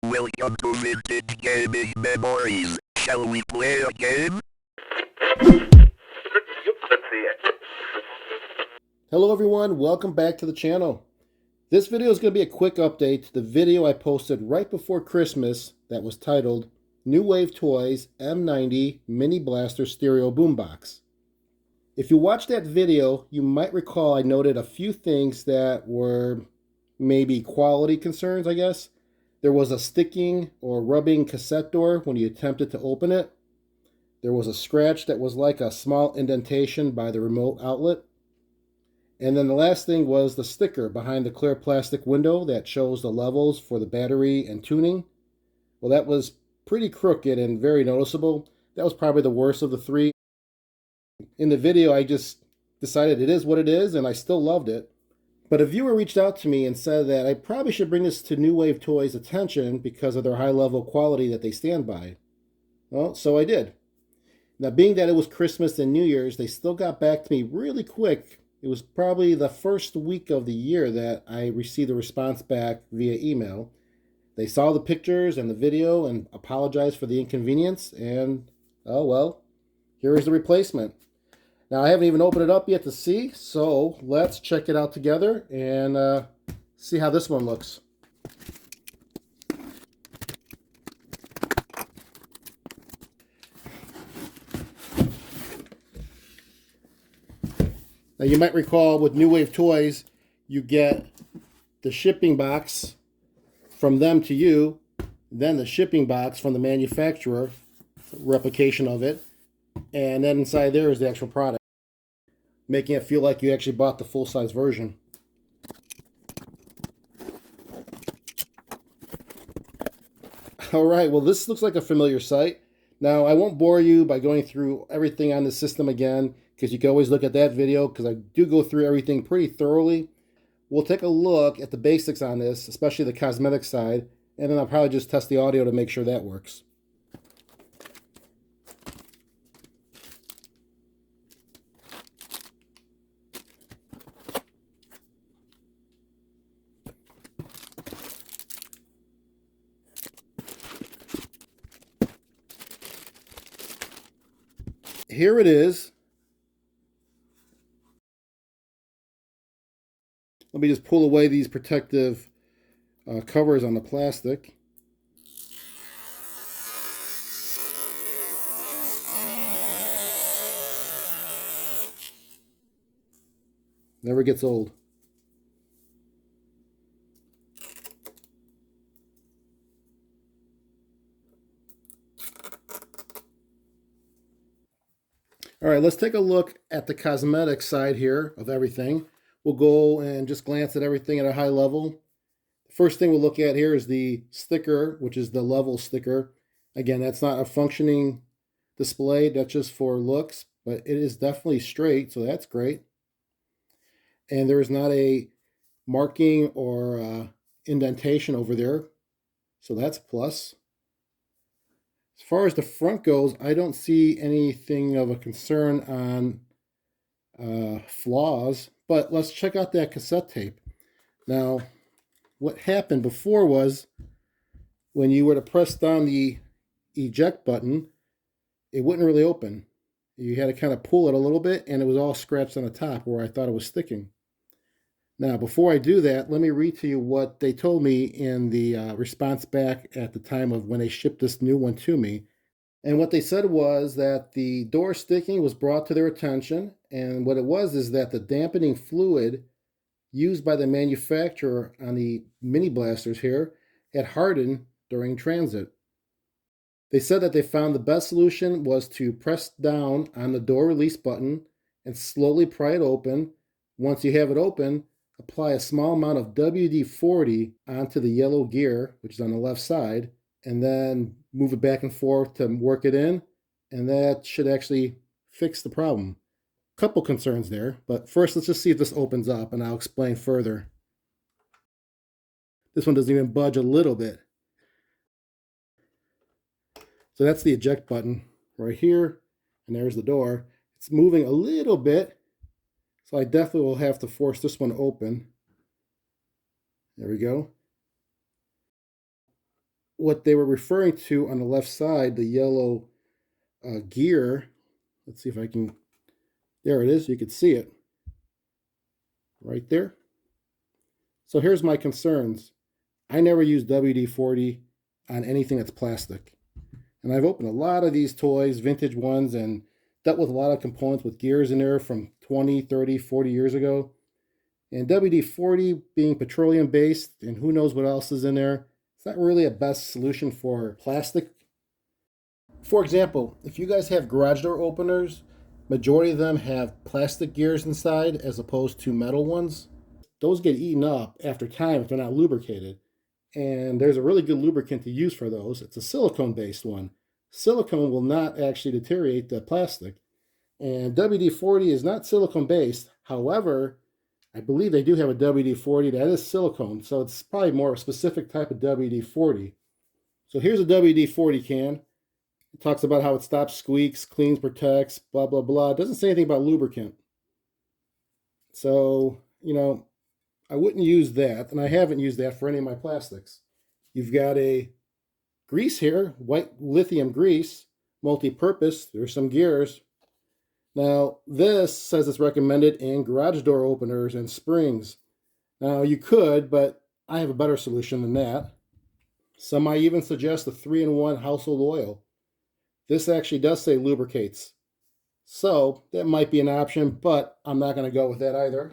Welcome to Vintage Gaming Memories. Shall we play a game? Hello everyone, welcome back to the channel. This video is going to be a quick update to the video I posted right before Christmas that was titled New Wave Toys M90 Mini Blaster Stereo Boombox. If you watched that video, you might recall I noted a few things that were maybe quality concerns, I guess. There was a sticking or rubbing cassette door when you attempted to open it. There was a scratch that was like a small indentation by the remote outlet. And then the last thing was the sticker behind the clear plastic window that shows the levels for the battery and tuning. Well, that was pretty crooked and very noticeable. That was probably the worst of the three. In the video, I just decided it is what it is, and I still loved it. But a viewer reached out to me and said that I probably should bring this to New Wave Toys' attention because of their high-level quality that they stand by. Well, so I did. Now, being that it was Christmas and New Year's, they still got back to me really quick. It was probably the first week of the year that I received a response back via email. They saw the pictures and the video and apologized for the inconvenience, and, oh well, here is the replacement. Now, I haven't even opened it up yet to see, so let's check it out together and see how this one looks. Now, you might recall with New Wave Toys, you get the shipping box from them to you, then the shipping box from the manufacturer, replication of it, and then inside there is the actual product, making it feel like you actually bought the full-size version. All right, well, this looks like a familiar sight. Now, I won't bore you by going through everything on the system again, because you can always look at that video, because I do go through everything pretty thoroughly. We'll take a look at the basics on this, especially the cosmetic side, and then I'll probably just test the audio to make sure that works. Here it is. Let me just pull away these protective covers on the plastic. Never gets old. All right, let's take a look at the cosmetic side here of everything. We'll go and just glance at everything at a high level. The first thing we'll look at here is the sticker, which is the level sticker. Again, that's not a functioning display, that's just for looks, but it is definitely straight, so that's great. And there is not a marking or indentation over there, so that's a plus. As far as the front goes, I don't see anything of a concern on flaws, but let's check out that cassette tape. Now, what happened before was when you were to press down the eject button, it wouldn't really open. You had to kind of pull it a little bit, and it was all scratched on the top where I thought it was sticking. Now, before I do that, let me read to you what they told me in the response back at the time of when they shipped this new one to me. And what they said was that the door sticking was brought to their attention, and what it was is that the dampening fluid used by the manufacturer on the mini blasters here had hardened during transit. They said that they found the best solution was to press down on the door release button and slowly pry it open. Once you have it open, apply a small amount of WD-40 onto the yellow gear, which is on the left side, and then move it back and forth to work it in, and that should actually fix the problem. Couple concerns there, but first let's just see if this opens up, and I'll explain further. This one doesn't even budge a little bit. So that's the eject button right here, and there's the door. It's moving a little bit, so I definitely will have to force this one open. There we go. what they were referring to on the left side, the yellow gear. Let's see if I can, there it is, you can see it right there. So here's my concerns. I never use WD-40 on anything that's plastic. And I've opened a lot of these toys, vintage ones, and dealt with a lot of components with gears in there from 20, 30, 40 years ago. And WD-40 being petroleum based, and who knows what else is in there, it's not really a best solution for plastic. For example, if you guys have garage door openers, majority of them have plastic gears inside as opposed to metal ones. Those get eaten up after time if they're not lubricated. And there's a really good lubricant to use for those. It's a silicone-based one. Silicone will not actually deteriorate the plastic. And WD-40 is not silicone-based. However, I believe they do have a WD-40 that is silicone, so it's probably more a specific type of WD-40. So here's a WD-40 can. It talks about how it stops squeaks, cleans, protects, blah, blah, blah. It doesn't say anything about lubricant. So, I wouldn't use that, and I haven't used that for any of my plastics. You've got a grease here, white lithium grease, multi-purpose. There's some gears. Now, this says it's recommended in garage door openers and springs. Now, you could, but I have a better solution than that. Some might even suggest a 3-in-1 household oil. This actually does say lubricates. So, that might be an option, but I'm not going to go with that either.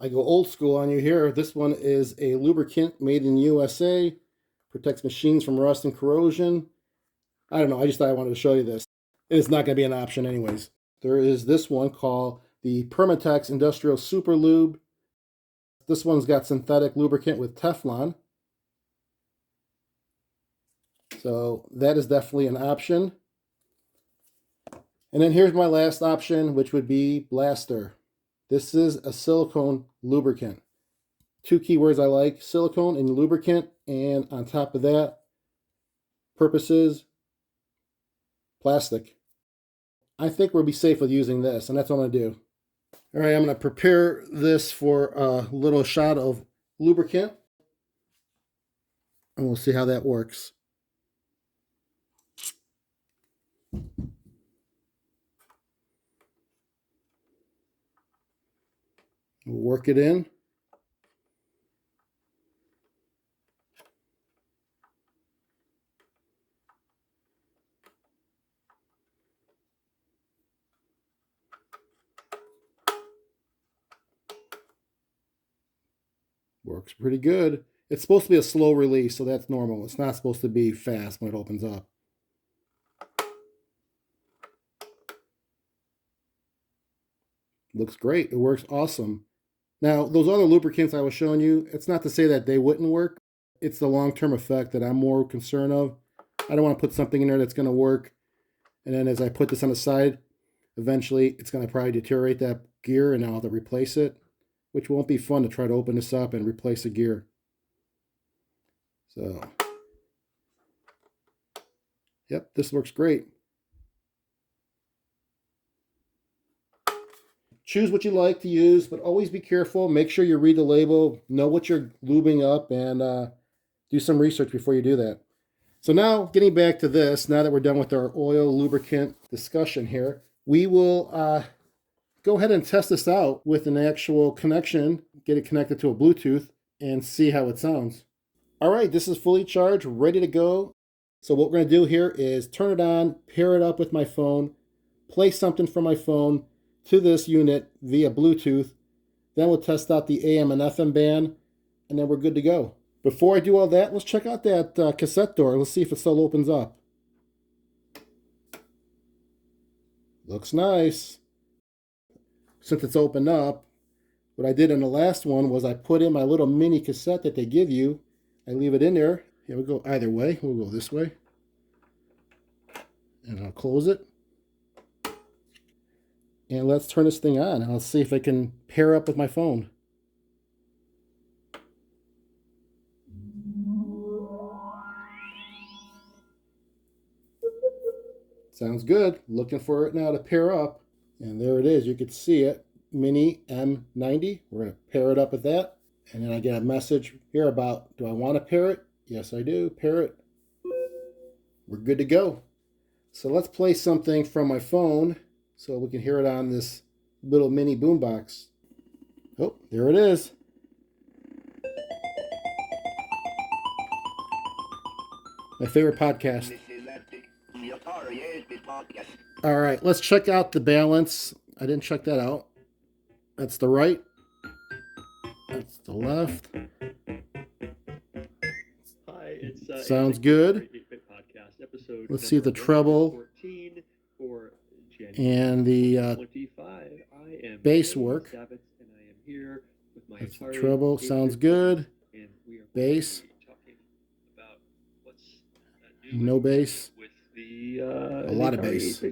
I go old school on you here. This one is a lubricant made in USA. Protects machines from rust and corrosion. I don't know. I just thought I wanted to show you this. It's not going to be an option anyways. There is this one called the Permatex Industrial Super Lube. This one's got synthetic lubricant with Teflon. So that is definitely an option. And then here's my last option, which would be Blaster. This is a silicone lubricant. Two keywords I like, silicone and lubricant, and on top of that, purposes, plastic. I think we'll be safe with using this, and that's what I'm going to do. All right, I'm going to prepare this for a little shot of lubricant, and we'll see how that works. We'll work it in. Works pretty good. It's supposed to be a slow release, so that's normal. It's not supposed to be fast when it opens up. Looks great. It works awesome. Now, those other lubricants I was showing you, it's not to say that they wouldn't work. It's the long-term effect that I'm more concerned of. I don't want to put something in there that's going to work, and then as I put this on the side, eventually it's going to probably deteriorate that gear, and I'll have to replace it, which won't be fun to try to open this up and replace a gear. So, yep, this works great. Choose what you like to use, but always be careful. Make sure you read the label, know what you're lubing up, and do some research before you do that. So now, getting back to this, now that we're done with our oil lubricant discussion here, we will go ahead and test this out with an actual connection, get it connected to a Bluetooth, and see how it sounds. All right, this is fully charged, ready to go. So what we're going to do here is turn it on, pair it up with my phone, play something from my phone to this unit via Bluetooth. Then we'll test out the AM and FM band, and then we're good to go. Before I do all that, let's check out that cassette door. Let's see if it still opens up. Looks nice. Since it's opened up, what I did in the last one was I put in my little mini cassette that they give you. I leave it in there. Here we go either way. We'll go this way. And I'll close it. And let's turn this thing on. I'll see if I can pair up with my phone. Sounds good. Looking for it now to pair up. And there it is. You can see it. Mini M90. We're going to pair it up with that. And then I get a message here about, do I want to pair it? Yes, I do. Pair it. we're good to go. So let's play something from my phone so we can hear it on this little mini boombox. Oh, there it is. My favorite podcast. All right, let's check out the balance. I didn't check that out. That's the right. That's the left. Hi, it's sounds good. Let's see the treble and the bass work. That's the treble. Sounds good. Bass. No bass. A lot of bass.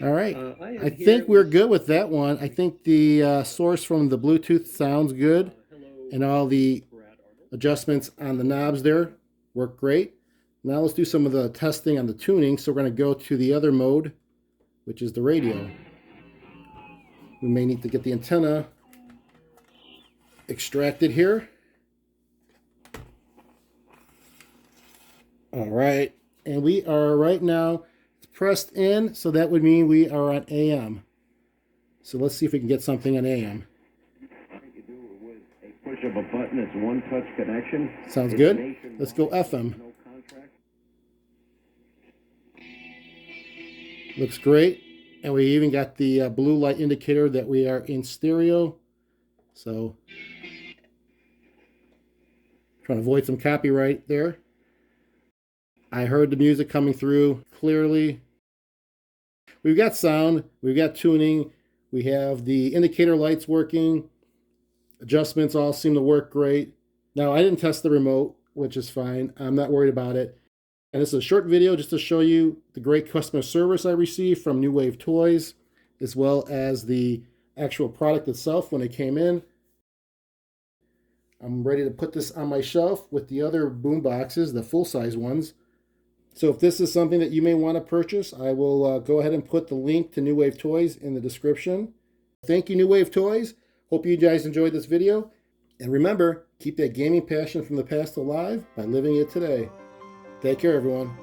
All right. I think we're good with that one. I think the source from the Bluetooth sounds good. And all the adjustments on the knobs there work great. Now let's do some of the testing on the tuning. So we're going to go to the other mode, which is the radio. We may need to get the antenna extracted here. All right. And we are right now pressed in, so that would mean we are on AM. So let's see if we can get something on AM. Push of a button, it's one touch connection. Sounds good. Let's go FM. Looks great. And we even got the blue light indicator that we are in stereo. So trying to avoid some copyright there. I heard the music coming through clearly. We've got sound, we've got tuning, we have the indicator lights working, adjustments all seem to work great. Now, I didn't test the remote, which is fine. I'm not worried about it. And this is a short video just to show you the great customer service I received from New Wave Toys, as well as the actual product itself when it came in. I'm ready to put this on my shelf with the other boom boxes, the full-size ones. So if this is something that you may want to purchase, I will go ahead and put the link to New Wave Toys in the description. Thank you, New Wave Toys. Hope you guys enjoyed this video. And remember, keep that gaming passion from the past alive by living it today. Take care, everyone.